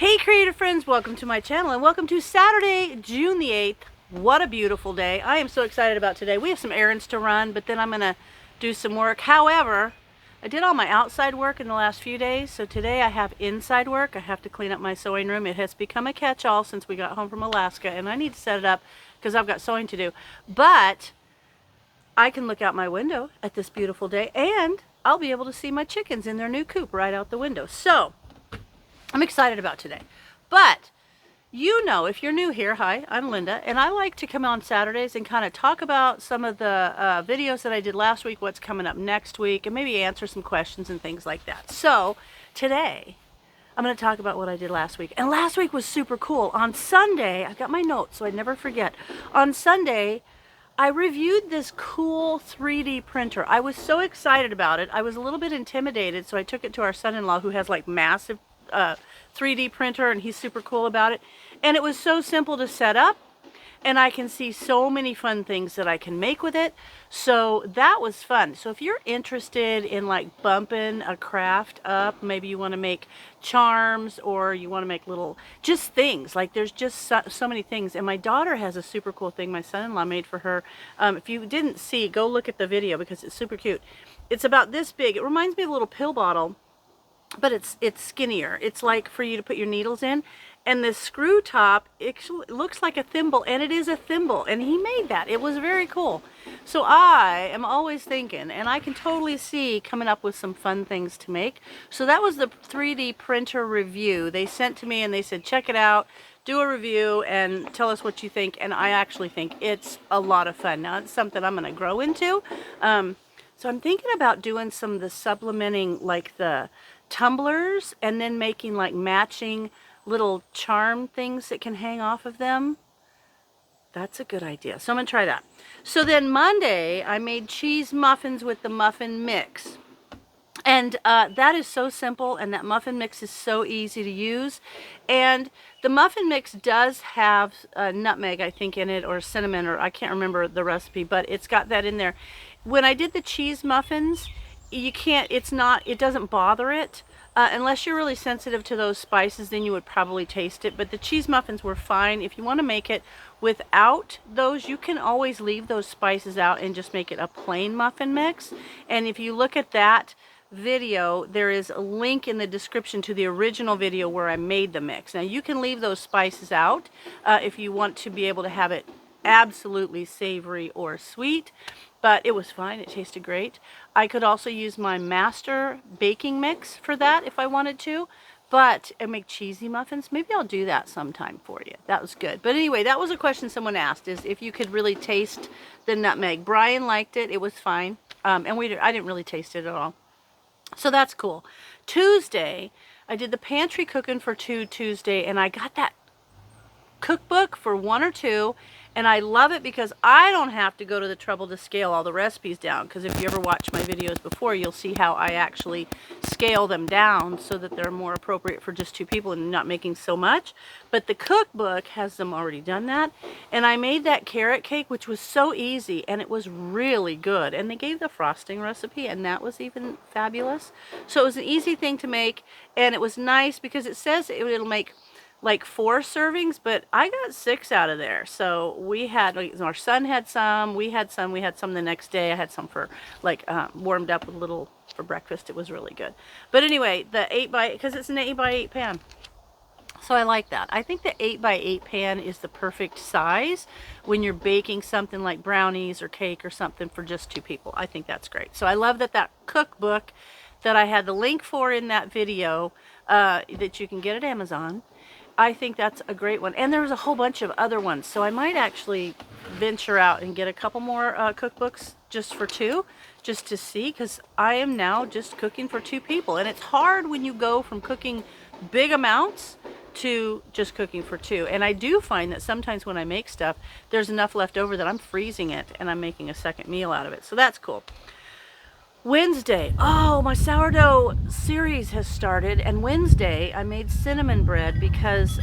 Hey creative friends, welcome to my channel and welcome to Saturday, June the 8th. What a beautiful day. I am so excited about today. We have some errands to run, but then I'm gonna do some work. However, I did all my outside work in the last few days, so today I have inside work. I have to clean up my sewing room. It has become a catch-all since we got home from Alaska, and I need to set it up because I've got sewing to do. But I can look out my window at this beautiful day and I'll be able to see my chickens in their new coop right out the window. So I'm excited about today. But you know, if you're new here, hi, I'm Linda, and I like to come on Saturdays and kind of talk about some of the videos that I did last week, what's coming up next week, and maybe answer some questions and things like that. So today, I'm going to talk about what I did last week. And last week was super cool. On Sunday, I've got my notes so I never forget. On Sunday, I reviewed this cool 3D printer. I was so excited about it. I was a little bit intimidated, so I took it to our son-in-law who has like massive 3D printer, and he's super cool about it. And it was so simple to set up, and I can see so many fun things that I can make with it. So that was fun. So if you're interested in like bumping a craft up, maybe you want to make charms or you want to make little just things, like there's just so many things. And my daughter has a super cool thing my son-in-law made for her. If you didn't see, go look at the video because it's super cute. It's about this big. It reminds me of a little pill bottle, but it's skinnier. It's like for you to put your needles in. And the screw top, it looks like a thimble, and it is a thimble, and he made that. It was very cool. So I am always thinking, and I can totally see coming up with some fun things to make. So that was the 3D printer review. They sent to me and they said, check it out, do a review, and tell us what you think. And I actually think it's a lot of fun. Now, it's something I'm going to grow into. So I'm thinking about doing some of the supplementing, like the tumblers, and then making like matching little charm things that can hang off of them. That's a good idea. So I'm going to try that. So then Monday, I made cheese muffins with the muffin mix. And that is so simple, and that muffin mix is so easy to use. And the muffin mix does have nutmeg, I think, in it, or cinnamon, or I can't remember the recipe, but it's got that in there. When I did the cheese muffins, it doesn't bother it. Unless you're really sensitive to those spices, then you would probably taste it. But the cheese muffins were fine. If you want to make it without those, you can always leave those spices out and just make it a plain muffin mix. And if you look at that video, there is a link in the description to the original video where I made the mix. Now you can leave those spices out if you want to be able to have it absolutely savory or sweet. But it was fine. It tasted great. I could also use my master baking mix for that if I wanted to. But I make cheesy muffins. Maybe I'll do that sometime for you. That was good. But anyway, that was a question someone asked, is if you could really taste the nutmeg. Brian liked it. It was fine. And I didn't really taste it at all. So that's cool. Tuesday, I did the pantry cooking for Tuesday, and I got that cookbook for 1 or 2, and I love it because I don't have to go to the trouble to scale all the recipes down, because if you ever watch my videos before, you'll see how I actually scale them down so that they're more appropriate for just 2 people and not making so much. But the cookbook has them already done that, and I made that carrot cake, which was so easy, and it was really good. And they gave the frosting recipe, and that was even fabulous. So it was an easy thing to make, and it was nice because it says it'll make like 4 servings, but I got 6 out of there. So we had, like, our son had some, we had some the next day. I had some for like warmed up with little for breakfast. It was really good. But anyway, the 8x, because it's an 8x8 pan. So I like that. I think the 8x8 pan is the perfect size when you're baking something like brownies or cake or something for just 2 people. I think that's great. So I love that cookbook that I had the link for in that video that you can get at Amazon. I think that's a great one. And there was a whole bunch of other ones. So I might actually venture out and get a couple more cookbooks just for 2, just to see, because I am now just cooking for 2 people. And it's hard when you go from cooking big amounts to just cooking for 2. And I do find that sometimes when I make stuff, there's enough left over that I'm freezing it and I'm making a second meal out of it. So that's cool. Wednesday, oh, my sourdough series has started, and Wednesday I made cinnamon bread because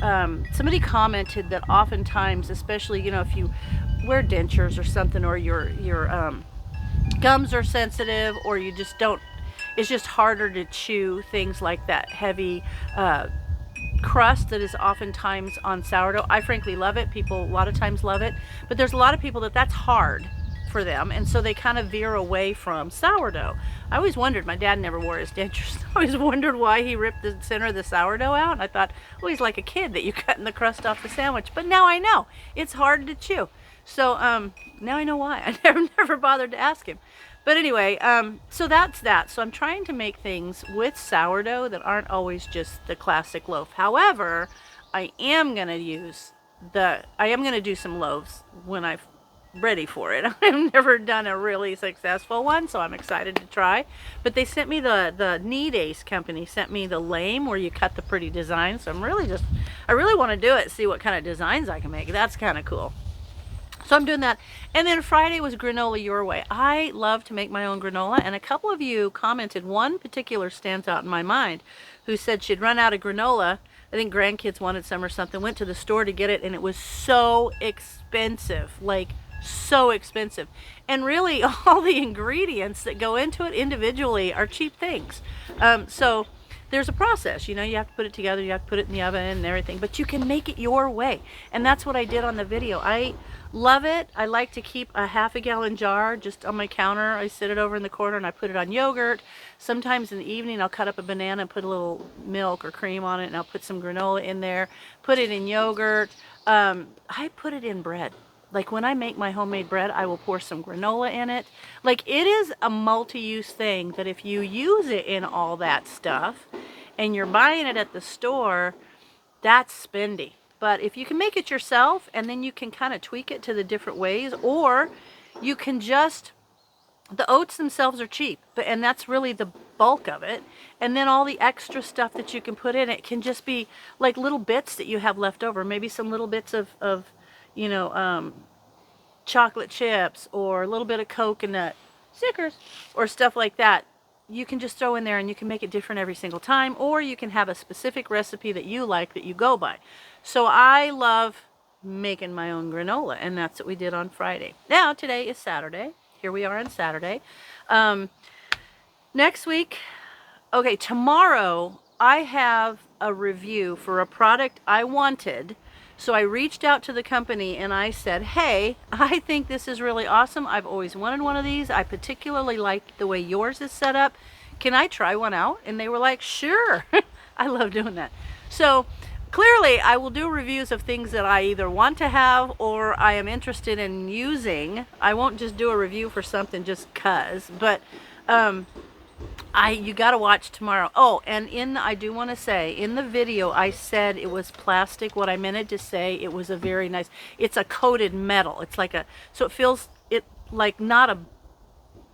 somebody commented that oftentimes, especially, you know, if you wear dentures or something, or your gums are sensitive, or you just don't, it's just harder to chew things like that heavy crust that is oftentimes on sourdough. I frankly love it. People a lot of times love it, but there's a lot of people that's hard for them, and so they kind of veer away from sourdough. I always wondered, my dad never wore his dentures. I always wondered why he ripped the center of the sourdough out, and I thought, well, he's like a kid that you cutting the crust off the sandwich. But now I know it's hard to chew. So now I know why. I never bothered to ask him. But anyway, so that's that. So I'm trying to make things with sourdough that aren't always just the classic loaf. However, I am going to do some loaves when I'm ready for it. I've never done a really successful one, so I'm excited to try. But they sent me the Need Ace company sent me the lame where you cut the pretty designs. So I really want to do it, see what kind of designs I can make. That's kind of cool. So I'm doing that. And then Friday was granola your way. I love to make my own granola, and a couple of you commented. One particular stands out in my mind, who said she'd run out of granola. I think grandkids wanted some or something, went to the store to get it, and it was so expensive, like so expensive. And really all the ingredients that go into it individually are cheap things. So there's a process, you have to put it together, you have to put it in the oven and everything, but you can make it your way. And that's what I did on the video. I love it. I like to keep a half-a-gallon jar just on my counter. I sit it over in the corner and I put it on yogurt. Sometimes in the evening I'll cut up a banana and put a little milk or cream on it, and I'll put some granola in there, put it in yogurt. I put it in bread. Like when I make my homemade bread, I will pour some granola in it. Like, it is a multi-use thing that if you use it in all that stuff and you're buying it at the store, that's spendy. But if you can make it yourself, and then you can kind of tweak it to the different ways, or you can just, the oats themselves are cheap, and that's really the bulk of it. And then all the extra stuff that you can put in it can just be like little bits that you have left over. Maybe some little bits of chocolate chips, or a little bit of coconut Snickers, or stuff like that. You can just throw in there and you can make it different every single time, or you can have a specific recipe that you like that you go by. So I love making my own granola, and that's what we did on Friday. Now today is Saturday. Here we are on Saturday. Next week, okay, tomorrow I have a review for a product I wanted. So I reached out to the company and I said, hey, I think this is really awesome. I've always wanted one of these. I particularly like the way yours is set up. Can I try one out? And they were like, sure. I love doing that. So clearly I will do reviews of things that I either want to have or I am interested in using. I won't just do a review for something just 'cause, but you got to watch tomorrow. Oh, and I do want to say, in the video I said it was plastic. What I meant to say, it was a very nice, it's a coated metal. It's like so it feels like not a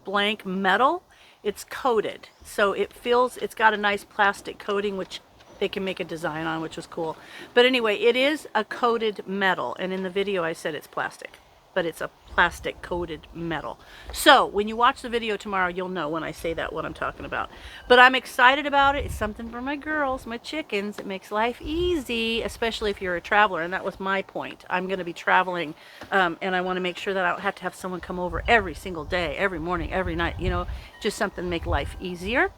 blank metal, it's coated. So it's got a nice plastic coating, which they can make a design on, which was cool. But anyway, it is a coated metal, and in the video I said it's plastic, but it's a plastic coated metal. So when you watch the video tomorrow, you'll know when I say that what I'm talking about. But I'm excited about it. It's something for my girls, my chickens. It makes life easy, especially if you're a traveler, and that was my point. I'm going to be traveling, and I want to make sure that I don't have to have someone come over every single day, every morning, every night, just something to make life easier.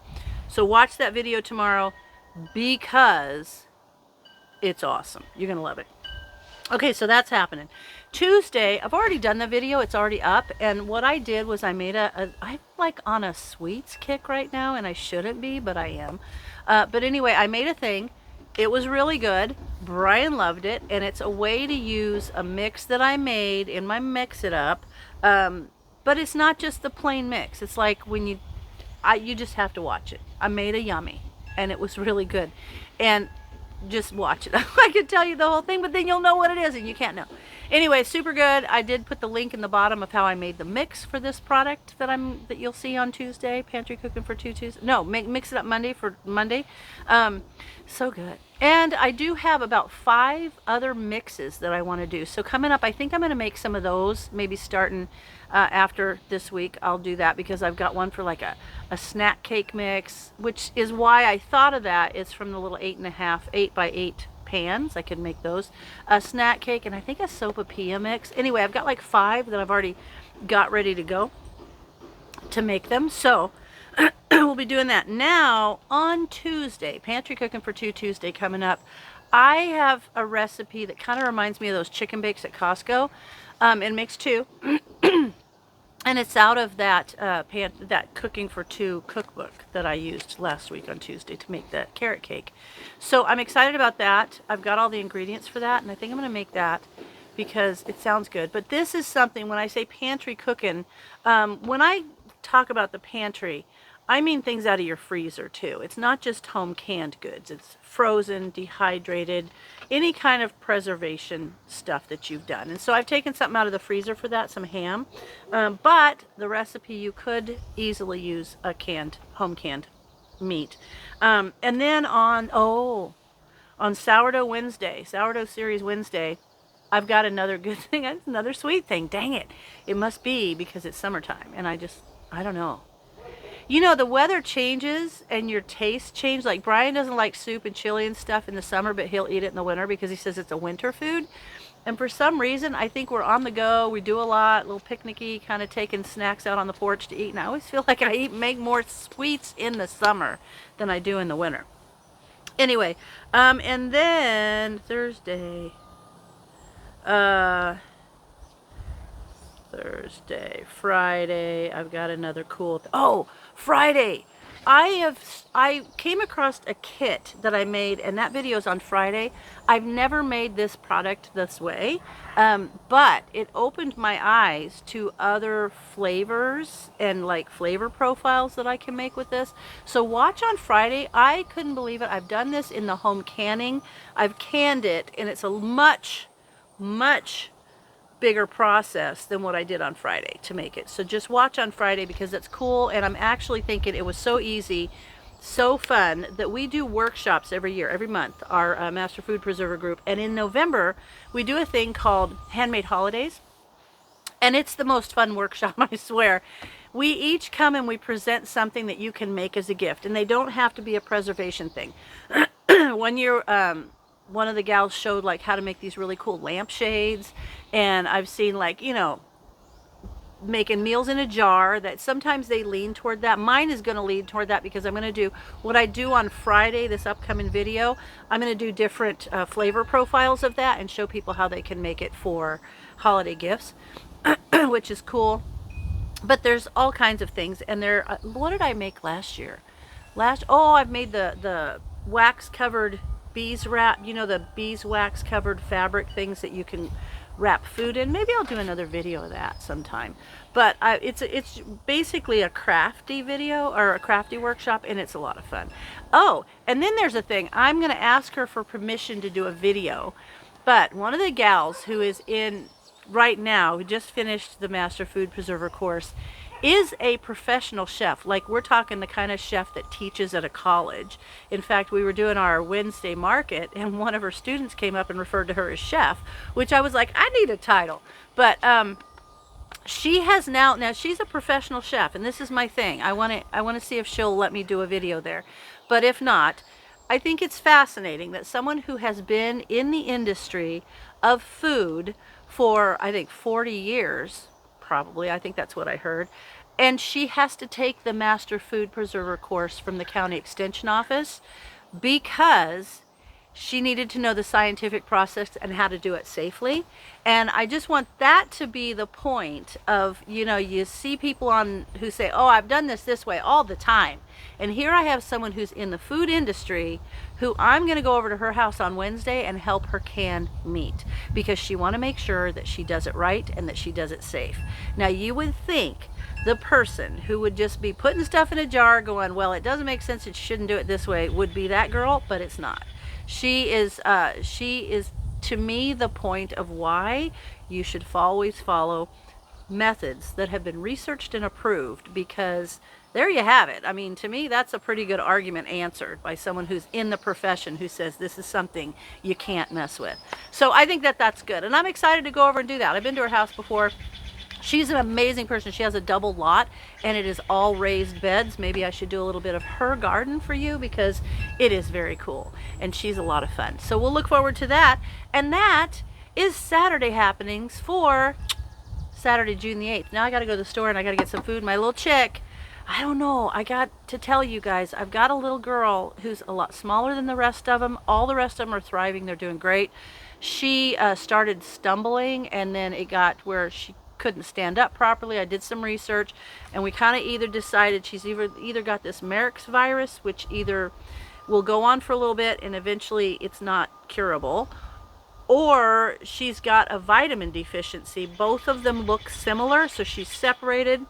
So watch that video tomorrow because it's awesome. You're going to love it. Okay, so that's happening. Tuesday, I've already done the video. It's already up. And what I did was I made I'm like on a sweets kick right now, and I shouldn't be, but I am. But anyway, I made a thing. It was really good. Brian loved it. And it's a way to use a mix that I made in my Mix It Up. But it's not just the plain mix. It's like when you just have to watch it. I made a yummy, and it was really good. And just watch it. I could tell you the whole thing, but then you'll know what it is, and you can't know. Anyway, super good. I did put the link in the bottom of how I made the mix for this product that you'll see on Tuesday. Pantry Cooking for Tuesdays. No, Mix It Up Monday for Monday. So good. And I do have about 5 other mixes that I want to do. So coming up, I think I'm going to make some of those, maybe starting after this week. I'll do that because I've got one for like a snack cake mix, which is why I thought of that. It's from the little 8 by 8 pans. I could make those. A snack cake, and I think a sopapilla mix. Anyway, I've got like 5 that I've already got ready to go to make them. So we'll be doing that. Now, on Tuesday, Pantry Cooking for Tuesday coming up, I have a recipe that kind of reminds me of those chicken bakes at Costco. It makes two. And it's out of that that Cooking for Two cookbook that I used last week on Tuesday to make that carrot cake. So I'm excited about that. I've got all the ingredients for that, and I think I'm going to make that because it sounds good. But this is something, when I say pantry cooking, when I talk about the pantry, I mean things out of your freezer too. It's not just home canned goods. It's frozen, dehydrated, any kind of preservation stuff that you've done. And so I've taken something out of the freezer for that, some ham. But the recipe, you could easily use a home canned meat. And then on Sourdough Series Wednesday, I've got another good thing, another sweet thing. Dang it. It must be because it's summertime. And I don't know. You know, the weather changes and your tastes change. Like Brian doesn't like soup and chili and stuff in the summer, but he'll eat it in the winter because he says it's a winter food. And for some reason, I think we're on the go. We do a lot, a little picnicky, kind of taking snacks out on the porch to eat. And I always feel like make more sweets in the summer than I do in the winter. Anyway, and then Thursday, Friday, I've got another cool Friday, I came across a kit that I made, and that video is on Friday. I've never made this product this way, but it opened my eyes to other flavors and like flavor profiles that I can make with this. So watch on Friday. I couldn't believe it. I've done this in the home canning. I've canned it, and it's a much bigger process than what I did on Friday to make it. So just watch on Friday because it's cool, and I'm actually thinking it was so easy, so fun, that we do workshops every year, every month, our Master Food Preserver group. And in November, we do a thing called Handmade Holidays, and it's the most fun workshop, I swear. We each come and we present something that you can make as a gift, and they don't have to be a preservation thing. One year, one of the gals showed like how to make these really cool lampshades, and I've seen like, you know, making meals in a jar, that sometimes they lean toward that. Mine is going to lean toward that because I'm going to do what I do on Friday, this upcoming video. I'm going to do different flavor profiles of that and show people how they can make it for holiday gifts, which is cool. But there's all kinds of things, and what did I make last year? I've made the wax covered beeswax, you know, the beeswax covered fabric things that you can wrap food in. Maybe I'll do another video of that sometime. But it's basically a crafty video, or a crafty workshop, and it's a lot of fun. Oh, and then there's a thing. I'm going to ask her for permission to do a video. But one of the gals who is in right now, who just finished the Master Food Preserver course, is a professional chef. Like, we're talking the kind of chef that teaches at a college. In fact, we were doing our Wednesday market, and one of her students came up and referred to her as chef, which I was like, I need a title. But she has now she's a professional chef, and this is my thing. I want to see if she'll let me do a video there. But if not, I think it's fascinating that someone who has been in the industry of food for, I think, 40 years, probably, I think that's what I heard, and she has to take the Master Food Preserver course from the county extension office because she needed to know the scientific process and how to do it safely. And I just want that to be the point of, you know, you see people who say, oh, I've done this way all the time. And here I have someone who's in the food industry who I'm going to go over to her house on Wednesday and help her can meat, because she want to make sure that she does it right and that she does it safe. Now, you would think the person who would just be putting stuff in a jar going, well, it doesn't make sense, it shouldn't do it this way, would be that girl, but it's not. She is to me the point of why you should always follow methods that have been researched and approved, because there you have it. I mean, to me, that's a pretty good argument answered by someone who's in the profession, who says this is something you can't mess with. So I think that that's good, and I'm excited to go over and do that. I've been to her house before. She's an amazing person. She has a double lot, and it is all raised beds. Maybe I should do a little bit of her garden for you, because it is very cool, and she's a lot of fun. So we'll look forward to that. And that is Saturday happenings for Saturday, June the 8th. Now I got to go to the store, and I got to get some food. My little chick, I don't know. I got to tell you guys, I've got a little girl who's a lot smaller than the rest of them. All the rest of them are thriving. They're doing great. She started stumbling, and then it got where she couldn't stand up properly. I did some research, and we kind of either decided she's either got this Marek's virus, which either will go on for a little bit and eventually it's not curable, or she's got a vitamin deficiency. Both of them look similar, so she's separated.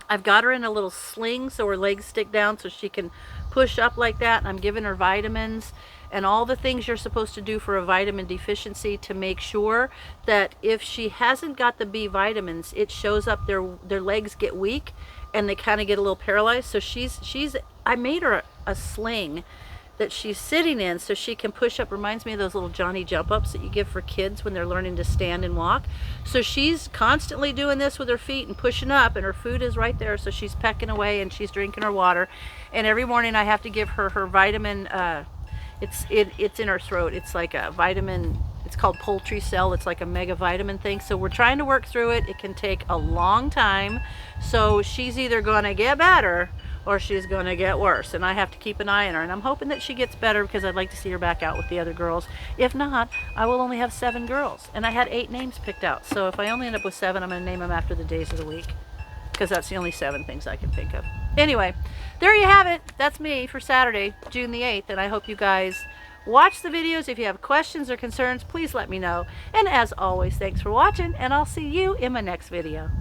I've got her in a little sling so her legs stick down so she can push up like that, and I'm giving her vitamins and all the things you're supposed to do for a vitamin deficiency to make sure that if she hasn't got the B vitamins, it shows up, their legs get weak and they kind of get a little paralyzed. So I made her a sling that she's sitting in so she can push up. Reminds me of those little Johnny jump ups that you give for kids when they're learning to stand and walk. So she's constantly doing this with her feet and pushing up, and her food is right there, so she's pecking away and she's drinking her water. And every morning I have to give her her vitamin. It's in her throat. It's like a vitamin. It's called poultry cell. It's like a mega vitamin thing. So we're trying to work through it. It can take a long time. So she's either going to get better or she's going to get worse, and I have to keep an eye on her, and I'm hoping that she gets better because I'd like to see her back out with the other girls. If not, I will only have 7 girls, and I had 8 names picked out. So if I only end up with 7, I'm going to name them after the days of the week, because that's the only 7 things I can think of. Anyway, there you have it. That's me for Saturday, June the 8th, and I hope you guys watch the videos. If you have questions or concerns, please let me know. And as always, thanks for watching, and I'll see you in my next video.